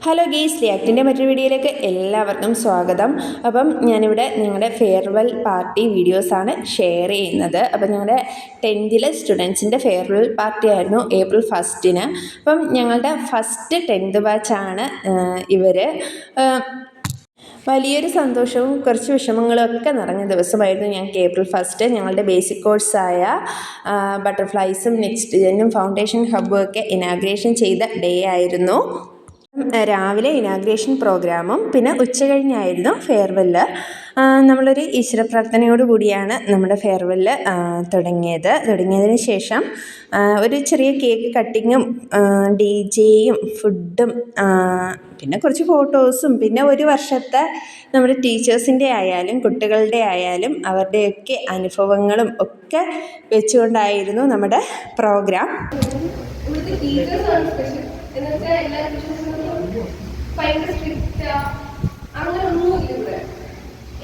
Hello guys, റിയാക്ടിൻ്റെ മറ്റൊരു വീഡിയോയിലേക്ക് എല്ലാവർക്കും സ്വാഗതം. അപ്പം ഞാനിവിടെ നിങ്ങളുടെ ഫെയർവെൽ പാർട്ടി വീഡിയോസാണ് ഷെയർ ചെയ്യുന്നത്. അപ്പം ഞങ്ങളുടെ 10th സ്റ്റുഡൻസിൻ്റെ ഫെയർവെൽ പാർട്ടി ആയിരുന്നു April 1. അപ്പം ഞങ്ങളുടെ ഫസ്റ്റ് 10th ബാച്ചാണ് ഇവർ. വലിയൊരു സന്തോഷവും കുറച്ച് വിഷമങ്ങളും ഒക്കെ നിറഞ്ഞ ദിവസമായിരുന്നു ഞങ്ങൾക്ക് April 1. ഞങ്ങളുടെ ബേസിക് കോഴ്സായ ബട്ടർഫ്ലൈസും നെക്സ്റ്റ് ജെന്നും ഫൗണ്ടേഷൻ ഹബ്ബും ഒക്കെ ഇനാഗ്രേഷൻ ചെയ്ത ഡേ ആയിരുന്നു. രാവിലെ ഇനാഗ്രേഷൻ പ്രോഗ്രാമും പിന്നെ ഉച്ച കഴിഞ്ഞായിരുന്നു ഫെയർവെല്ല്. നമ്മളൊരു ഈശ്വര പ്രാർത്ഥനയോട് കൂടിയാണ് നമ്മുടെ ഫെയർവെല്ല് തുടങ്ങിയതിന് ശേഷം ഒരു ചെറിയ കേക്ക് കട്ടിങ്ങും DJയും ഫുഡും പിന്നെ കുറച്ച് ഫോട്ടോസും പിന്നെ ഒരു വർഷത്തെ നമ്മുടെ ടീച്ചേഴ്സിൻ്റെ ആയാലും കുട്ടികളുടെ ആയാലും അവരുടെയൊക്കെ അനുഭവങ്ങളും ഒക്കെ വെച്ചുകൊണ്ടായിരുന്നു നമ്മുടെ പ്രോഗ്രാം. ഭയങ്കര സ്ട്രിക്റ്റാ അങ്ങനെ ഒന്നുമില്ല ഇവിടെ.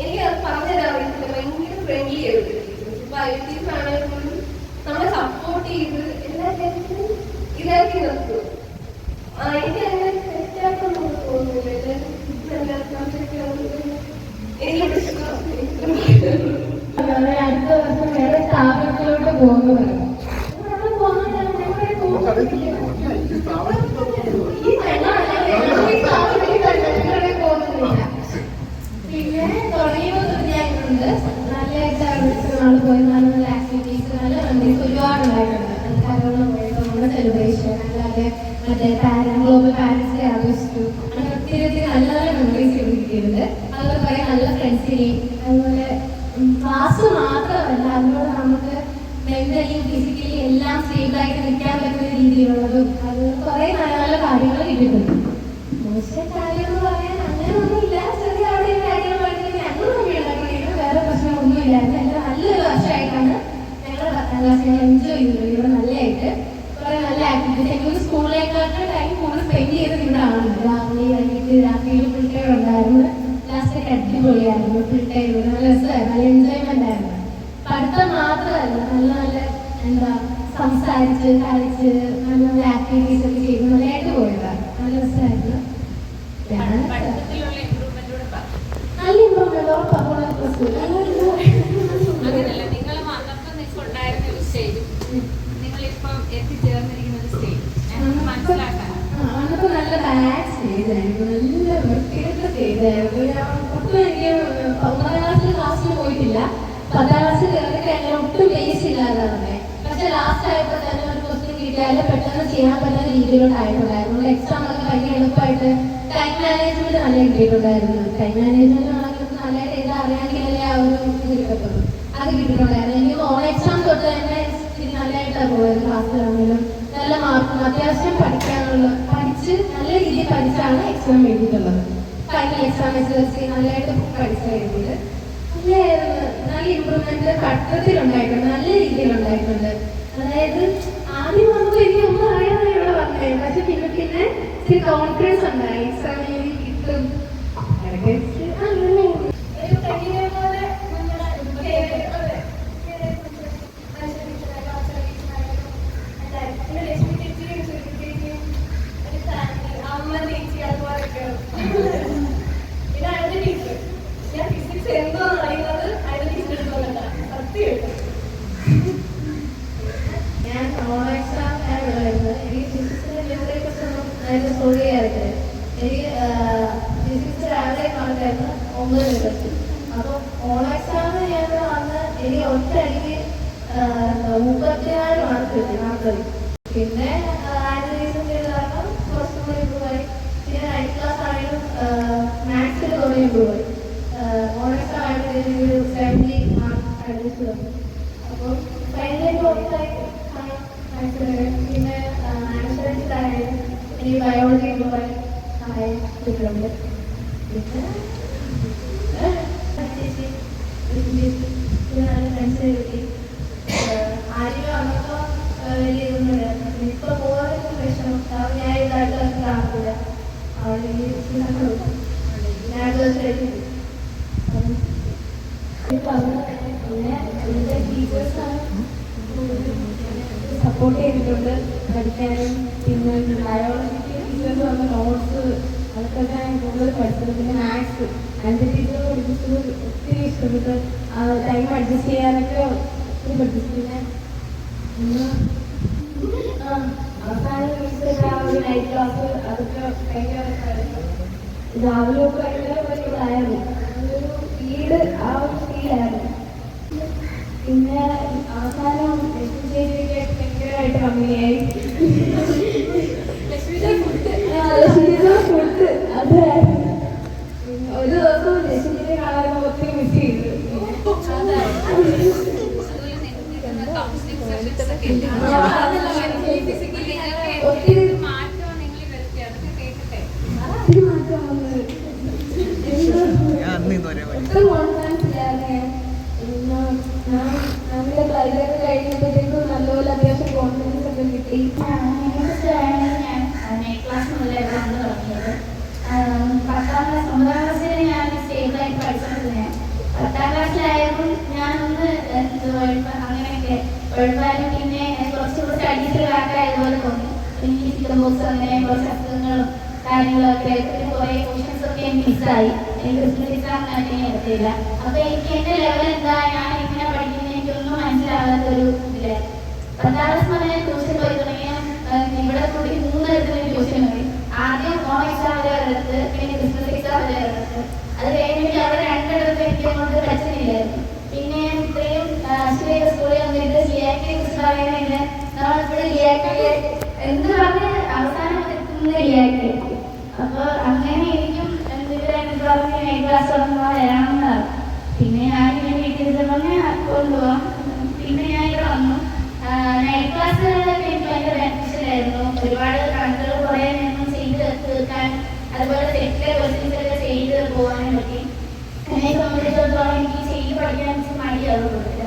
എനിക്ക് അത് പറഞ്ഞുതരാൻ അറിയത്തില്ല. ഭയങ്കര ഫ്രണ്ട്ലി ആയിട്ട് ഇപ്പൊ ITs ആണെങ്കിൽ പോലും നമ്മളെ സപ്പോർട്ട് ചെയ്ത് എല്ലാ കാര്യത്തിലും ഇതാക്കി നിർത്തും. എനിക്ക് അങ്ങനെ തെറ്റായിട്ടൊന്നും തോന്നുന്നില്ല. എനിക്ക് അടുത്ത വർഷം വേറെ സ്ഥാപനത്തിലോട്ട് പോകുന്നതാണ്. പിന്നെ തുടങ്ങിയപ്പോൾ ഞാനുണ്ട് നല്ലതായിട്ട് പോയി നല്ല നല്ല ആക്ടിവിറ്റീസ് നല്ല ഒരുപാടുണ്ടായിട്ടുണ്ട്. കരോണ പോയിട്ട് നമ്മുടെ സെലിബ്രേഷൻ അല്ലാതെ മറ്റേ ഗ്ലോബൽ പാരൻസ് ഡേ ആഘോഷിച്ചു. അങ്ങനെ ഒത്തിരി നല്ല നല്ല മെമ്മറീസ് കിട്ടിയിട്ടുണ്ട്. അതുപോലെ കുറേ നല്ല ഫ്രണ്ട്സിനെയും അതുപോലെ ക്ലാസ് മാത്രമല്ല അതുപോലെ നമുക്ക് മെന്റലി ഫിസിക്കലി എല്ലാം സ്റ്റേബിളായിട്ട് നിൽക്കാൻ പറ്റുന്ന രീതിയിലുള്ളതും അത് കുറേ നല്ല നല്ല കാര്യങ്ങൾ കിട്ടിയിട്ടുണ്ട്. മോശം കാര്യം എന്ന് പറയാൻ അങ്ങനെ ഒന്നുമില്ല. ചെറിയ അവിടെ കാര്യങ്ങളായിട്ട് ഞങ്ങൾ തമ്മിലുണ്ടാക്കുന്നത് വേറെ പ്രശ്നമൊന്നുമില്ലായിരുന്നു. എല്ലാം നല്ലൊരു വർഷമായിട്ടാണ് ഞങ്ങൾ 10th ക്ലാസ് ഞങ്ങൾ എൻജോയ് ചെയ്തത്. ഇവിടെ നല്ലതായിട്ട് കുറേ നല്ല ആക്ടിവിറ്റീസ് എനിക്ക് സ്കൂളിലേക്കാളും ടൈം കൂടുതൽ സ്പെൻഡ് ചെയ്തത് ഇവിടെ ആണ്. രാവിലെ കഴിഞ്ഞിട്ട് രാത്രിയിൽ ഫുൾ ടൈം ഉണ്ടായിരുന്നു. ലാസ്റ്റ് അടിപൊളിയായിരുന്നു. ഫുൾ ടൈം നല്ല രസമായിരുന്നു. നല്ല എൻജോയ്മെന്റ് ആയിരുന്നു. പഠിത്തം മാത്രമല്ല നല്ല നല്ല എന്താ സംസാരിച്ച് കളിച്ച് നല്ല നല്ല ആക്ടിവിറ്റീസ് ഒക്കെ ചെയ്ത് നല്ലതായിട്ട് പോയതാണ്. നല്ല രസമായിരുന്നു. നല്ല ഇമ്പ്രൂവ്മെന്റ് ഉറപ്പാണ്. അന്നപ്പോ നല്ല ബാക്ക് സ്റ്റേജ് ആയിരുന്നു. നല്ല വൃത്തികെട്ട സ്റ്റേജ് ആയിരുന്നു. ഒട്ടും എനിക്ക് 9th ക്ലാസ്സിൽ പോയിട്ടില്ല. 10th ക്ലാസ്സിൽ കയറിയിട്ട് അങ്ങനെ ഒട്ടും ബേസ് ഇല്ലാതാണ്. പക്ഷെ ലാസ്റ്റ് ആയപ്പോൾ തന്നെ ഒരു ക്വസ്റ്റ്യൻ കിട്ടിയാലും പെട്ടെന്ന് ചെയ്യാൻ പറ്റുന്ന രീതിയിലോട്ടായിട്ടുണ്ടായിരുന്നു. എക്സാം ഒക്കെ ഭയങ്കര എളുപ്പമായിട്ട് ടൈം മാനേജ്മെന്റ് നല്ല കിട്ടിയിട്ടുണ്ടായിരുന്നു. ടൈം മാനേജ്മെന്റ് ആണെങ്കിൽ നല്ലതായിട്ട് എഴുതാൻ അറിയാമെങ്കിലല്ലേ ആ ഒരു ഇത് കിട്ടത്തുള്ളൂ. അത് കിട്ടിയിട്ടുണ്ടായിരുന്നു. എനിക്ക് ഓൺ എക്സാം തൊട്ട് തന്നെ നല്ലതായിട്ടാണ് പോയത്. ക്ലാസ്സിലാണെങ്കിലും നല്ല മാർക്കും അത്യാവശ്യം പഠിച്ച് നല്ല രീതിയിൽ പഠിച്ചാണ് എക്സാം എഴുതിയിട്ടുള്ളത്. ഫൈനൽ എക്സാം SSLC നല്ലതായിട്ട് പഠിച്ച് എഴുതിയത്. നല്ല ഇമ്പ്രൂവ്മെന്റ് പഠിത്തത്തിലുണ്ടായിട്ടുണ്ട്. നല്ല രീതിയിലുണ്ടായിട്ടുണ്ട്. അതായത് ആദ്യം നമുക്ക് എനിക്ക് ഒന്നും അറിയാതെ ഇവിടെ വന്നേ. പക്ഷെ പിന്നെ ഇത്തിരി കോൺഫിഡൻസ് ഉണ്ടായി. എക്സാം എഴുതി കിട്ടും. ഞാൻ ഓൺ എക്സാം വരുന്നത് എനിക്ക് ഫിസിക്സിന്റെ ന്യൂമറിയെ കുറിച്ചൊന്നും അതിന് സോൾവ് ചെയ്യാറില്ല. എനിക്ക് ഫിസിക്സ് രാവിലെ കണക്കായിരുന്നു 9 ദിവസം. അപ്പോൾ ഓൺ എക്സാം ഞാൻ വന്ന് എനിക്ക് ഒറ്റയടിക്ക് 34 മാർക്ക് കിട്ടി. 40. പിന്നെ ആനുവലൈസും ചെയ്ത കാരണം കുറച്ചും കൂടി ഇമ്പ്രൂവ് ആയി. പിന്നെ 9th ക്ലാസ് ആയാലും മാത്സിൽ കുറേ ഇമ്പ്രൂവ് ആയി. ഓൺ എക്സാം ആയിട്ട് 70 മാർക്ക് അഡ്ജസ്റ്റ് തന്നു. അപ്പോൾ ഫൈനലായിട്ട് ഒന്നായി പിന്നെ ആൻസറായാലും എനിക്ക് ബയോളജി ഇമ്പ്രൂവ് ആയി കിട്ടുന്നുണ്ട്. പിന്നെ നല്ല ഫ്രണ്ട്സ് കിട്ടി. ആദ്യം വന്നപ്പോൾ വലിയ ഇതൊന്നും ഇല്ലായിരുന്നു. ഇപ്പോൾ പോകുന്ന വിഷമം ഞാൻ ഇതായിട്ട് കാണത്തില്ല. അവിടെ ഞാൻ ദിവസമായിട്ട് പിന്നെ എൻ്റെ ടീച്ചേഴ്സാണ് സപ്പോർട്ട് ചെയ്തിട്ടുണ്ട് പഠിക്കാനും. പിന്നെ ബയോളജിക്ക് ടീച്ചേഴ്സ് വന്ന നോട്ട്സ് എൻ്റെ ടീച്ചർ പഠിപ്പിച്ചത് ഒത്തിരി ഇഷ്ടപ്പെട്ടു. ടൈം അഡ്ജസ്റ്റ് ചെയ്യാനൊക്കെ ഒത്തിരി പഠിപ്പിച്ചു. പിന്നെ അവസാനം ഒരു നൈറ്റ് ക്ലാസ് അതൊക്കെ ഭയങ്കര രാവിലെ ഒക്കെ ഭയങ്കര ഇതായിരുന്നു. ഒരു ഫീഡ് ആ ഒരു ഫീലായിരുന്നു. പിന്നെ അവസാനം ലക്ഷ്മിക്ക് ഭയങ്കരമായിട്ട് കമ്മിയായി. ലക്ഷ്മിയുടെ ഫുഡ് അതായിരുന്നു. ഒരു ദിവസം ലക്ഷ്മിയെ കാണാൻ ഒത്തിരി മിസ് ചെയ്തു. ഒത്തിരി മാറ്റം ഒട്ടും കോൺഫിഡൻസ് ഇല്ലാതെ നമ്മുടെ ക്ലൈമറ്റ് കഴിഞ്ഞപ്പോഴത്തേക്കും നല്ലപോലെ അത്യാവശ്യം കോൺഫിഡൻസ് ഒക്കെ കിട്ടി. ഞാൻ ക്ലാസ് മുതലായിരുന്നു അന്ന് തുടങ്ങിയത്. 10ാം ക്ലാസ് 9ാം ക്ലാസ്സിൽ ഞാൻ സ്റ്റേബിളായിട്ട് പഠിച്ചിരുന്നത്. 10ാം ക്ലാസ്സിലായപ്പോൾ ഞാനൊന്ന് അങ്ങനെയൊക്കെ ഒഴിവാനും പിന്നെ കുറച്ചുകൂടെ സ്റ്റഡീസിൽ ആക്കായതുപോലെ തോന്നി. എനിക്ക് ചിക്കൻ ബോക്സ് അങ്ങനെ കുറച്ച് അസുഖങ്ങളും കാര്യങ്ങളൊക്കെ പിന്നെ കുറേ ക്വസ്റ്റൻസ് ഒക്കെ എനിക്ക് മിസ്സായി. എനിക്ക് ക്രിസ്മസ് എക്സാം അറ്റൻഡ് എടുത്തില്ല. അപ്പോൾ എനിക്ക് എൻ്റെ ലെവൽ എന്താ, ഞാൻ എങ്ങനെ പഠിക്കുന്നത് എനിക്കൊന്നും മനസ്സിലാവാത്തൊരു ഇതില്ല. 10ാം ക്ലാസ് മുതൽ ട്യൂഷൻ പോയി തുടങ്ങിയ ഇവിടെ കൂടി 3 തരത്തിലുള്ള ട്യൂഷൻ പോയി. ആദ്യം ഓൺ എക്സാം വരെ ഒരിടത്ത്, പിന്നെ ക്രിസ്മസ് എക്സാം വരെ ഒരിടത്ത്. അത് കഴിഞ്ഞിട്ട് അവിടെ 2 ഇടത്ത് എനിക്ക് അങ്ങോട്ട് പറ്റുന്നില്ലായിരുന്നു. പിന്നെ ഇത്രയും അശ്വരീയ സ്കൂളിൽ വന്നിട്ട് ലിയാക്കിനെ കുറിച്ച് പറയുന്നില്ല. നമ്മളിവിടെ ലിയാക്കി എന്ത് പറഞ്ഞ് അവസാനം എത്തുന്നത് ലിയാക്കി. അപ്പോൾ അങ്ങനെ എനിക്കും എന്തെങ്കിലും പറഞ്ഞ് നൈറ്റ് ക്ലാസ് തുടങ്ങുമ്പോൾ വരാമെന്നാണ്. പിന്നെ ഞാനിങ്ങനെ വീട്ടിൽ പറഞ്ഞ് കൊണ്ടുപോകാം. പിന്നെ ഞാൻ ഇവിടെ വന്നു. നൈറ്റ് ക്ലാസ്സുകളൊക്കെ എനിക്ക് ഭയങ്കര ബെനിഫിഷ്യലായിരുന്നു. ഒരുപാട് കണക്കുകൾ കുറേ നിന്നും ചെയ്ത് തീർക്കാൻ, അതുപോലെ തെറ്റിലെ ക്വസ്റ്റ്യൻസൊക്കെ ചെയ്ത് പോകാനും പറ്റി. എന്നെ സംബന്ധിച്ചിടത്തോളം എനിക്ക് ചെയ്ത് പഠിക്കാൻ മടിയാവും കൊടുത്തില്ല.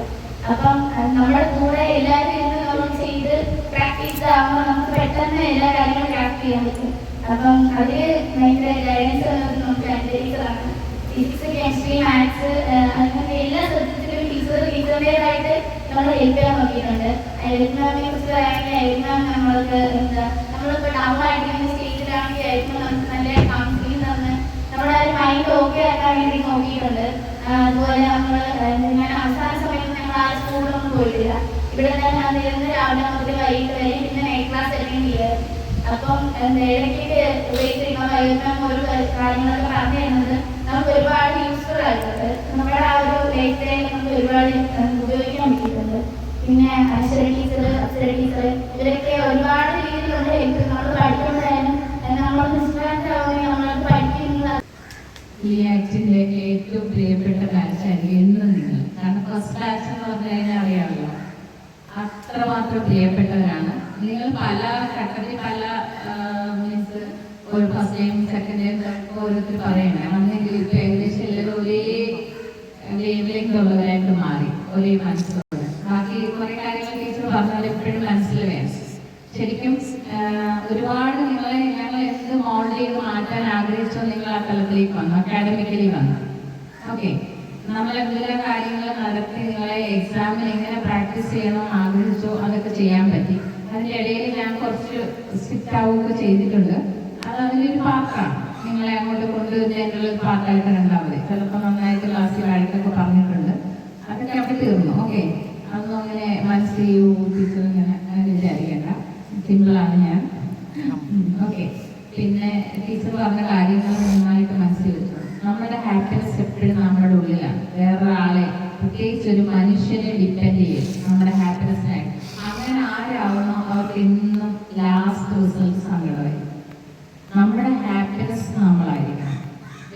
അപ്പം നമ്മുടെ കൂടെ എല്ലാവരും ഇരുന്ന് നമ്മൾ ചെയ്ത് പ്രാക്ടീസ് ആകുമ്പോൾ നമുക്ക് പെട്ടെന്ന് എല്ലാ കാര്യങ്ങളും ക്രാഫ്റ്റ് ചെയ്യാൻ പറ്റും. അപ്പം അതിൽ ഭയങ്കര ഗൈഡൻസ് നമുക്ക് ടീച്ചറാണ്. ഫിസിക്സ്, കെമിസ്ട്രി, മാത്സ് അങ്ങനെ എല്ലാ സബ്ജക്റ്റിലും ടീച്ചറുടേതായിട്ട് നമ്മൾ ഹെൽപ്പ് ചെയ്യാൻ നോക്കിയിട്ടുണ്ട്. എഴുതുന്നതിനെ കുറിച്ച് പറയുകയാണെങ്കിൽ എഴുതാൻ നമ്മൾക്ക് നമ്മളിപ്പോൾ ഡൗൺ ആയിട്ട് സ്റ്റേജിലാണെങ്കിൽ എഴുതുമ്പോൾ നമുക്ക് നല്ല കൗൺസിലിംഗ് തന്ന് നമ്മുടെ ഒരു മൈൻഡ് ഓക്കെ ആക്കാൻ വേണ്ടി നോക്കിയിട്ടുണ്ട്. അതുപോലെ നമ്മൾ ഞാൻ അവസാന സമയത്ത് ഞങ്ങൾ ആ സ്കൂളിലൊന്നും പോയിട്ടില്ല. ഇവിടെ തന്നെ വന്നിരുന്ന് രാവിലെ മുതൽ വൈകിട്ട് വരെ പിന്നെ നൈറ്റ് ക്ലാസ് അറ്റൻഡ് ചെയ്യാറ്. അപ്പം ഇടയ്ക്ക് വെയിറ്റ് ചെയ്യുമ്പോൾ വൈകുന്നേരം ഒരു കാര്യങ്ങളൊക്കെ പറഞ്ഞു തരുന്നത് നമുക്ക് ഒരുപാട് യൂസ്ഫുൾ ആയിട്ടുണ്ട്. നമ്മുടെ ആ ഒരു ലൈഫ് സ്റ്റൈൽ നമുക്ക് ഒരുപാട് ഉപയോഗിക്കാൻ പറ്റിയിട്ടുണ്ട്. പിന്നെ അക്ഷര ടീച്ചർ, അക്ഷര ടീച്ചർ ഇവരൊക്കെ ഒരുപാട് രീതിയിലുള്ള ഹെൽപ്പ് നമ്മൾ പഠിക്കുമ്പോഴായാലും നമ്മൾ ഡിസ്ട്രാക്ട് ആവുകയും നമ്മൾക്ക് പഠിക്കുന്ന ഈ ആക്ടിൻ്റെ ഏറ്റവും പ്രിയപ്പെട്ട ബാച്ചായിരിക്കും എന്നും നിങ്ങൾ. കാരണം ഫസ്റ്റ് ബാച്ച് എന്ന് പറഞ്ഞു കഴിഞ്ഞാൽ അറിയാമല്ലോ, അത്രമാത്രം പ്രിയപ്പെട്ടവരാണ് നിങ്ങൾ. പല ഘട്ടത്തിൽ പല മീൻസ് ഒരു ഫസ്റ്റ് ടൈം സെക്കൻഡ് ടൈം ഓരോരുത്തർ പറയണേ വന്നെങ്കിൽ ഇപ്പം ഏകദേശം എല്ലാവരും ഒരേ വേവിലേക്ക് ഉള്ളവരായിട്ട് മാറി, ഒരേ മനസ്സിലുള്ള. ബാക്കി കുറേ കാര്യങ്ങൾ ടീച്ചർ പറഞ്ഞാൽ എപ്പോഴും മനസ്സിൽ വേണം. ശരിക്കും ഒരുപാട് ഞങ്ങൾ എന്ത് മോഡൽ ചെയ്ത് മാറ്റാൻ ആഗ്രഹിച്ചോ നിങ്ങൾ ആ തലത്തിലേക്ക് വന്നു, അക്കാഡമിക്കലി വന്നു. ഓക്കെ, നമ്മളെന്തെല്ലാം കാര്യങ്ങൾ നടത്തി നിങ്ങളെ എക്സാമിന് എങ്ങനെ പ്രാക്ടീസ് ചെയ്യണമെന്ന് ആഗ്രഹിച്ചോ അതൊക്കെ ചെയ്യാൻ പറ്റി. അതിൻ്റെ ഇടയിൽ ഞാൻ കുറച്ച് സ്ട്രിക്റ്റ് ആവുകയൊക്കെ ചെയ്തിട്ടുണ്ട്. അത് അതിലൊരു പാർട്ടാണ്. നിങ്ങളെ അങ്ങോട്ട് കൊണ്ടുവരുന്നതിനുള്ള ഒരു പാർട്ടായിട്ട് കണ്ടാൽ മതി. ചിലപ്പോൾ നന്നായിട്ട് ക്ലാസ്സിൽ വഴക്കൊക്കെ പറഞ്ഞിട്ടുണ്ട്, അതൊക്കെ അവിടെ തീർന്നു. ഓക്കെ, അതൊന്നും അങ്ങനെ മനസ്സിൽ ടീച്ചർ ഇങ്ങനെ വിചാരിക്കേണ്ട, സിമ്പിളാണ് ഞാൻ. ഓക്കെ, പിന്നെ ടീച്ചർ പറഞ്ഞ കാര്യങ്ങൾ നന്നായിട്ട് മനസ്സിൽ വെച്ചു. നമ്മുടെ ഹാപ്പിനെസ് എപ്പോഴും നമ്മുടെ ഉള്ളിലാണ്. വേറൊരാളെ, പ്രത്യേകിച്ച് ഒരു മനുഷ്യനെ ഡിപ്പെൻഡ് ചെയ്യും നമ്മുടെ ഹാപ്പിനെസ്സിനായിട്ട്. അങ്ങനെ ആരാവുന്നോ അവർക്ക് എന്നും ലാസ്റ്റ് റിസൾട്ട് സങ്കടമായി. നമ്മുടെ ഹാപ്പിനെസ് നമ്മളായിരിക്കണം.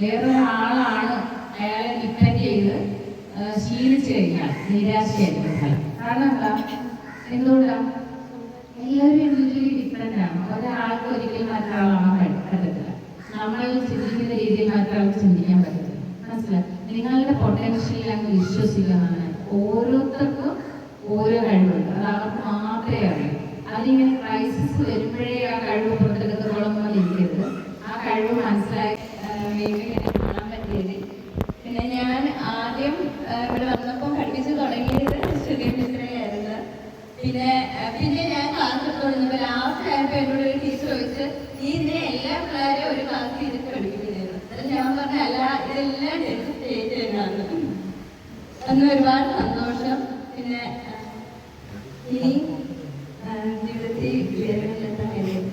വേറൊരാളാണ് അയാളെ ഡിപ്പെൻഡ് ചെയ്ത് ശീലിച്ചു കഴിഞ്ഞാൽ നിരാശയായിരിക്കും ഫലം. കാരണം എന്താ, എന്തുകൊണ്ടാണ്? എല്ലാവരും ഇൻഡിവിജ്വലി ഡിഫറെൻ്റ് ആണ്. ഒരാൾക്ക് ഒരിക്കലും മറ്റൊരാളാവാൻ പറ്റത്തില്ല. നമ്മൾ ചിന്തിക്കുന്ന രീതിയിൽ മറ്റൊരാൾക്ക് ചിന്തിക്കാൻ പറ്റത്തില്ല. മനസ്സിലായി? നിങ്ങളുടെ പൊട്ടൻഷ്യൽ അങ്ങ് വിശ്വസിക്കുന്നതാണ്. ഓരോരുത്തർക്കും ഓരോ കഴിവുണ്ട്, അത് അവർക്ക് മാത്രമേ അറിയൂ. അതിങ്ങനെ ക്രൈസിസ് വരുമ്പോഴേ ആ കഴിവ് പുറത്തെടുത്തോളം ഇരിക്കരുത്. ആ കഴിവ് മനസ്സിലായി കാണാൻ പറ്റിയത്. പിന്നെ ഞാൻ ആദ്യം ഇവിടെ വന്നപ്പോൾ പഠിപ്പിച്ച് തുടങ്ങിയത് ശ്രുതി മിശ്രയായിരുന്നു. പിന്നെ ഞാൻ ക്ലാസ് എടുത്തുകൊണ്ടിരുന്നപ്പോൾ ലാസ്റ്റ് ആയപ്പോൾ എന്നോട് ഒരു ടീച്ചർ ചോദിച്ച്, നീ ഇതിനെ എല്ലാ പിള്ളേരെയും ഒരു ക്ലാസ്സിൽ ഇരുത്തി പഠിപ്പിക്കുന്നത്. അത് ഞാൻ പറഞ്ഞ അല്ല, ഇതെല്ലാം പിന്നെ ഒരുപാട് സന്തോഷം. പിന്നെ ഇനി ജീവിതത്തിൽ വിജയങ്ങളിലെത്താൻ കഴിയും.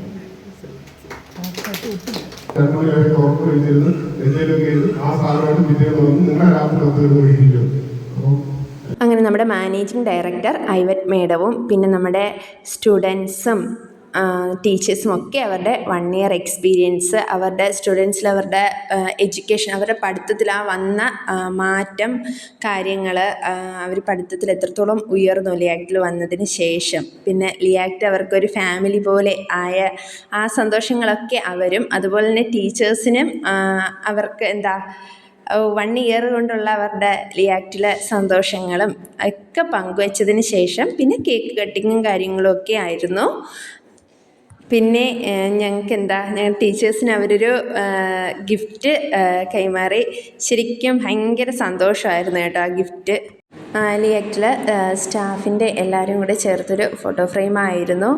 അങ്ങനെ നമ്മുടെ മാനേജിങ് ഡയറക്ടർ ഐവറ്റ് മേഡവും പിന്നെ നമ്മുടെ സ്റ്റുഡൻസും ടീച്ചേഴ്സും ഒക്കെ അവരുടെ 1 ഇയർ എക്സ്പീരിയൻസ്, അവരുടെ സ്റ്റുഡൻസിൽ അവരുടെ എഡ്യൂക്കേഷൻ, അവരുടെ പഠിത്തത്തിൽ ആ വന്ന മാറ്റം, കാര്യങ്ങൾ, അവർ പഠിത്തത്തിൽ എത്രത്തോളം ഉയർന്നു ലിയാക്റ്റിൽ വന്നതിന് ശേഷം, പിന്നെ ലിയാക്റ്റ് അവർക്കൊരു ഫാമിലി പോലെ ആയ ആ സന്തോഷങ്ങളൊക്കെ അവരും അതുപോലെ തന്നെ ടീച്ചേഴ്സിനും അവർക്ക് 1 ഇയർ കൊണ്ടുള്ള അവരുടെ ലിയാക്റ്റിലെ സന്തോഷങ്ങളും ഒക്കെ പങ്കുവച്ചതിന് ശേഷം പിന്നെ കേക്ക് കട്ടിങ്ങും കാര്യങ്ങളും ഒക്കെ ആയിരുന്നു. പിന്നെ ഞങ്ങൾ ടീച്ചേഴ്സിന് അവരൊരു ഗിഫ്റ്റ് കൈമാറി. ശരിക്കും ഭയങ്കര സന്തോഷമായിരുന്നു കേട്ടോ ആ ഗിഫ്റ്റ്. ലിയാക്റ്റിൽ സ്റ്റാഫിൻ്റെ എല്ലാവരും കൂടെ ചേർത്തൊരു ഫോട്ടോ ഫ്രെയിമായിരുന്നു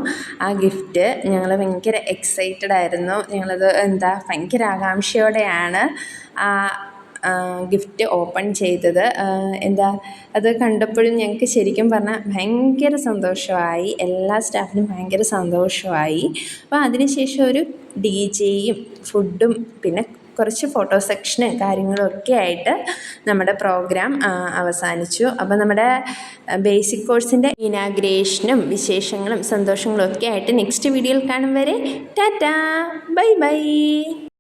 ആ ഗിഫ്റ്റ്. ഞങ്ങൾ ഭയങ്കര എക്സൈറ്റഡ് ആയിരുന്നു. ഞങ്ങളത് ഭയങ്കര ആകാംക്ഷയോടെയാണ് ആ ഗിഫ്റ്റ് ഓപ്പൺ ചെയ്തത്. അത് കണ്ടപ്പോഴും ഞങ്ങൾക്ക് ശരിക്കും പറഞ്ഞാൽ ഭയങ്കര സന്തോഷമായി. എല്ലാ സ്റ്റാഫിനും ഭയങ്കര സന്തോഷമായി. അപ്പോൾ അതിനുശേഷം ഒരു DJയും ഫുഡും പിന്നെ കുറച്ച് ഫോട്ടോ സെക്ഷനും കാര്യങ്ങളും ഒക്കെ ആയിട്ട് നമ്മുടെ പ്രോഗ്രാം അവസാനിച്ചു. അപ്പോൾ നമ്മുടെ ബേസിക് കോഴ്സിൻ്റെ ഇനാഗ്രേഷനും വിശേഷങ്ങളും സന്തോഷങ്ങളും ഒക്കെ ആയിട്ട് നെക്സ്റ്റ് വീഡിയോയിൽ കാണും വരെ ടാറ്റാ, ബൈ ബൈ.